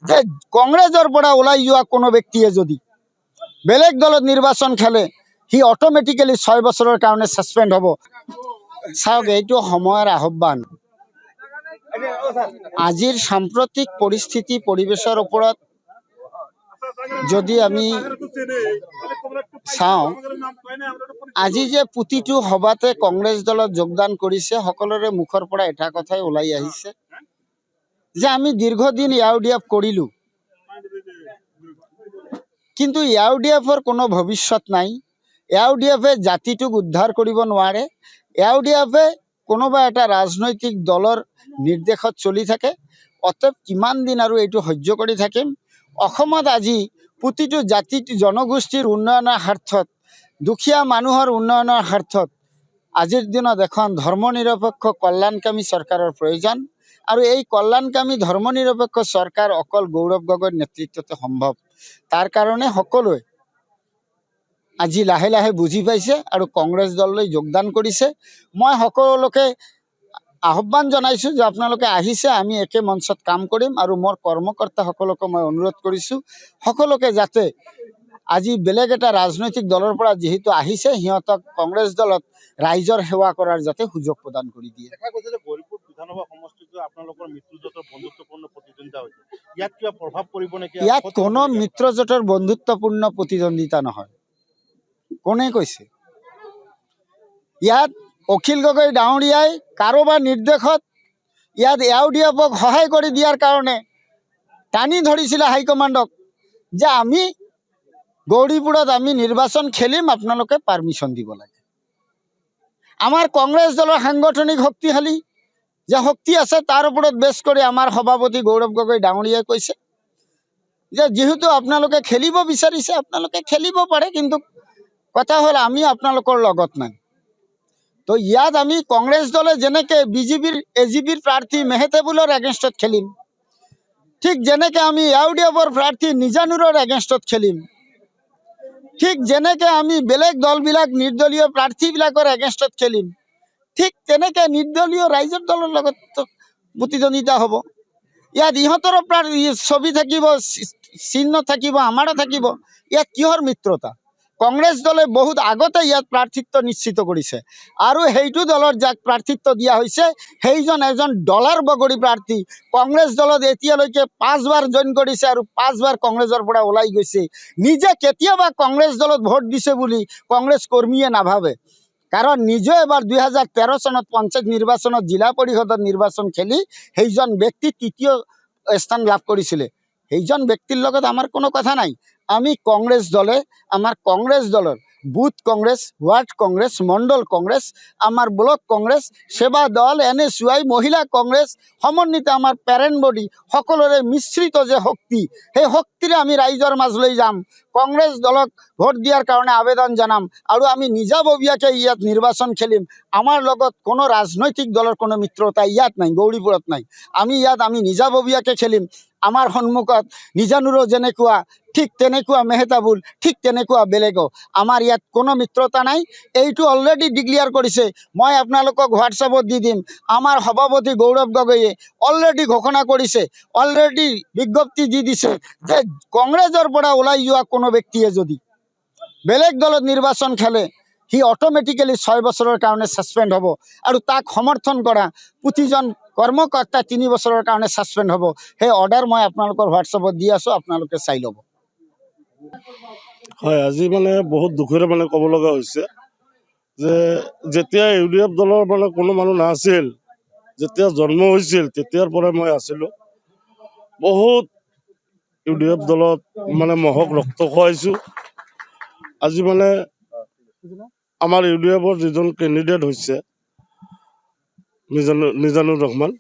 যে কংগ্ৰেসেৰ পৰা ওলাই যোৱা কোনো ব্যক্তিয়ে যদি বেলেগ দলত নিৰ্বাচন খেলে সি অটোমেটিক্যালি 6 বছৰৰ কাৰণে সাসপেন্ড হ'ব। চাওক, এইটো সময়ৰ আহ্বান। আজিৰ সাম্প্ৰতিক পৰিস্থিতি পৰিবেশৰ ওপৰত যদি আমি চাওঁ, আজি যে প্ৰতিটো সভাতে কংগ্ৰেছ দলত যোগদান কৰিছে সকলোৰে মুখৰ পৰা এটা কথাই ওলাই আহিছে যে আমি দীৰ্ঘদিন ইউডিএফ কৰিলো, কিন্তু ইউডিএফৰ কোনো ভৱিষ্যত নাই। ইউডিএফে জাতিটোক উদ্ধাৰ কৰিব নোৱাৰে। ইউডিএফে কোনোবা এটা ৰাজনৈতিক দলৰ নিৰ্দেশত চলি থাকে। অতএব কিমান দিন আৰু এইটো সহ্য কৰি থাকিম? অসমত আজি প্ৰতিটো জাতি জনগোষ্ঠীৰ উন্নয়নৰ স্বাৰ্থত, দুখীয়া মানুহৰ উন্নয়নৰ স্বাৰ্থত আজিৰ দিনত এখন ধৰ্মনিৰপেক্ষ কল্যাণকামী চৰকাৰৰ প্ৰয়োজন। আৰু এই কল্যাণকামী ধৰ্মনিৰপেক্ষ চৰকাৰ অকল গৌৰৱ গগৈৰ নেতৃত্বতে সম্ভৱ। তাৰ কাৰণে সকলোৱে আজি লাহে লাহে বুজি পাইছে আৰু কংগ্ৰেছ দললৈ যোগদান কৰিছে। মই সকলোকে আহ্বান জনাইছোঁ যে আপোনালোকে আহিছে, আমি একে মঞ্চত কাম কৰিম। আৰু মোৰ কৰ্মকৰ্তাসকলকো মই অনুৰোধ কৰিছোঁ সকলোকে যাতে আজি বেলেগ এটা ৰাজনৈতিক দলৰ পৰা যেহেতু আহিছে, সিহঁতক কংগ্ৰেছ দলত ৰাইজৰ সেৱা কৰাৰ যাতে সুযোগ প্ৰদান কৰি দিয়ে। ইয়াত কোনো মিত্ৰজোঁটৰ বন্ধুত্বপূৰ্ণ প্ৰতিদ্বন্দ্বিতা নহয়। কোনে কৈছে? ইয়াত অখিল গগৈ ডাঙৰীয়াই কাৰোবাৰ নিৰ্দেশত ইয়াত ইউডিএফক সহায় কৰি দিয়াৰ কাৰণে টানি ধৰিছিলে হাইকমাণ্ডক যে আমি গৌৰীপুৰত আমি নিৰ্বাচন খেলিম, আপোনালোকে পাৰ্মিশ্যন দিব লাগে। আমাৰ কংগ্ৰেছ দলৰ সাংগঠনিক শক্তিশালী যে শক্তি আছে তাৰ ওপৰত বেছ কৰি আমাৰ সভাপতি গৌৰৱ গগৈ ডাঙৰীয়াই কৈছে যে যেহেতু আপোনালোকে খেলিব বিচাৰিছে আপোনালোকে খেলিব পাৰে, কিন্তু কথা হ'ল আমি আপোনালোকৰ লগত নাই। তো ইয়াত আমি কংগ্ৰেছ দলে যেনেকৈ বিজেপিৰ এজিপিৰ প্ৰাৰ্থী মেহেতেবুলৰ এগেইনষ্টত খেলিম, ঠিক যেনেকৈ আমি ইউডিএফৰ প্ৰাৰ্থী নিজানুৰৰ এগেইনষ্টত খেলিম, ঠিক যেনেকৈ আমি বেলেগ দলবিলাক নিৰ্দলীয় প্ৰাৰ্থীবিলাকৰ এগেইনষ্টত খেলিম, ঠিক তেনেকৈ নিৰ্দলীয় ৰাইজৰ দলৰ লগত প্ৰতিদ্বন্দ্বিতা হ'ব। ইয়াত ইহঁতৰো ছবি থাকিব, চিহ্ন থাকিব, আমাৰো থাকিব। ইয়াত কিহৰ মিত্ৰতা? কংগ্ৰেছ দলে বহুত আগতে ইয়াত প্ৰাৰ্থিত্ব নিশ্চিত কৰিছে আৰু সেইটো দলৰ যাক প্ৰাৰ্থিত্ব দিয়া হৈছে সেইজন এজন ডলাৰ বগৰী প্ৰাৰ্থী। কংগ্ৰেছ দলত এতিয়ালৈকে 5 বাৰ জইন কৰিছে আৰু 5 বাৰ কংগ্ৰেছৰ পৰা ওলাই গৈছে। নিজে কেতিয়াবা কংগ্ৰেছ দলত ভোট দিছে বুলি কংগ্ৰেছ কৰ্মীয়ে নাভাবে, কাৰণ নিজে এবাৰ 2013 চনত পঞ্চায়ত নিৰ্বাচনত জিলা পৰিষদৰ নিৰ্বাচন খেলি সেইজন ব্যক্তি 3য় স্থান লাভ কৰিছিলে। সেইজন ব্যক্তিৰ লগত আমাৰ কোনো কথা নাই। আমি কংগ্ৰেছ দলে আমাৰ কংগ্ৰেছ দলৰ বুথ কংগ্ৰেছ, ওয়াৰ্ড কংগ্ৰেস, মণ্ডল কংগ্ৰেস, আমাৰ ব্লক কংগ্ৰেস, সেবা দল, NSUI, মহিলা কংগ্ৰেস সমন্বিত আমাৰ প্যাৰেন্ট বডি সকলোৰে মিশ্ৰিত যে শক্তি, সেই শক্তিৰে আমি ৰাইজৰ মাজলৈ যাম। কংগ্ৰেছ দলক ভোট দিয়াৰ কাৰণে আবেদন জনাম আৰু আমি নিজাববীয়াকৈ ইয়াত নিৰ্বাচন খেলিম। আমাৰ লগত কোনো ৰাজনৈতিক দলৰ কোনো মিত্ৰতা ইয়াত নাই, গৌৰীপুৰত নাই। আমি ইয়াত আমি নিজাববীয়াকৈ খেলিম। আমাৰ সন্মুখত নিজানুৰো যেনেকুৱা, ঠিক তেনেকুৱা মেহতাবুল, ঠিক তেনেকুৱা বেলেগো। আমাৰ ইয়াত কোনো মিত্ৰতা নাই। এইটো অলৰেডি ডিক্লেয়াৰ কৰিছে। মই আপোনালোকক হোৱাটছআপত দি দিম। আমাৰ সভাপতি গৌৰৱ গগৈয়ে অলৰেডি ঘোষণা কৰিছে, অলৰেডি বিজ্ঞপ্তি দি দিছে যে কংগ্ৰেছৰ পৰা ওলাই যোৱা কোনো ব্যক্তিয়ে যদি বেলেগ দলত নিৰ্বাচন খেলে সি অটোমেটিক্যালি 6 বছৰৰ কাৰণে সাসপেন্ড হ'ব আৰু তাক সমৰ্থন কৰা প্ৰতিজন কৰ্মকৰ্তা 3 বছৰৰ কাৰণে সাসপেন্ড হ'ব। সেই অৰ্ডাৰ মই আপোনালোকৰ হোৱাটছআপত দি আছোঁ, আপোনালোকে চাই ল'ব। হয়, আজি মানে বহুত দুখেৰে মানে ক'ব লগা হৈছে যে যেতিয়া ইউডিএফ দলৰ মানে কোনো মানুহ নাছিল, যেতিয়া জন্ম হৈছিল তেতিয়াৰ পৰাই মই আছিলোঁ। বহুত ইউডিএফ দলত মানে মহক ৰক্ত খুৱাইছোঁ। আজি মানে আমাৰ ইউডিএফৰ যিজন কেণ্ডিডেট হৈছে মিজানুৰ ৰহমান,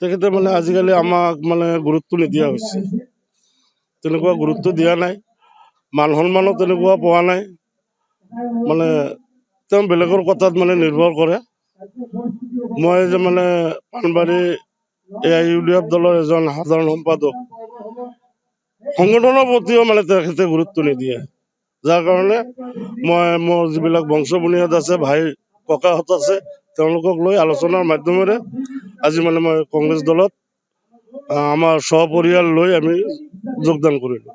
তেখেতে মানে আজিকালি আমাক মানে গুৰুত্ব নিদিয়া হৈছে। তেনেকুৱা গুৰুত্ব দিয়া নাই, মান সন্মানো তেনেকুৱা পোৱা নাই। মানে তেওঁ বেলেগৰ কথাত মানে নিৰ্ভৰ কৰে। মই যে মানে পাণবাৰী ইউডিএফ দলৰ এজন সাধাৰণ সম্পাদক, সংগঠনৰ প্ৰতিও মানে তেখেতে গুৰুত্ব নিদিয়ে। যাৰ কাৰণে মই মোৰ যিবিলাক বংশ বুনিয়াদ আছে, ভাই ককাহঁত আছে, তেওঁলোকক লৈ আলোচনাৰ মাধ্যমেৰে আজি মানে মই কংগ্ৰেছ দলত আমাৰ সপৰিয়াল লৈ আমি যোগদান কৰিলোঁ।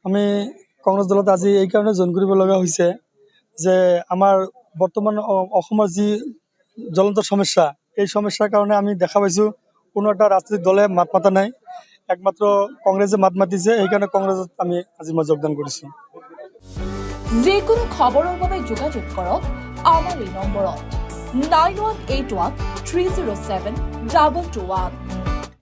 আমি কংগ্ৰেছ দলত আজি এই কাৰণে জইন কৰিব লগা হৈছে যে আমাৰ বৰ্তমান অসমৰ যি জ্বলন্ত সমস্যা, এই সমস্যাৰ কাৰণে আমি দেখা পাইছোঁ কোনো এটা ৰাজনৈতিক দলে মাত মাতা নাই, একমাত্ৰ কংগ্ৰেছে মাত মাতিছে। সেইকাৰণে কংগ্ৰেছত আজি মই যোগদান কৰিছোঁ। যিকোনো খবৰৰ বাবে যোগাযোগ কৰক আমাৰ এই নম্বৰত 9181 307 2221।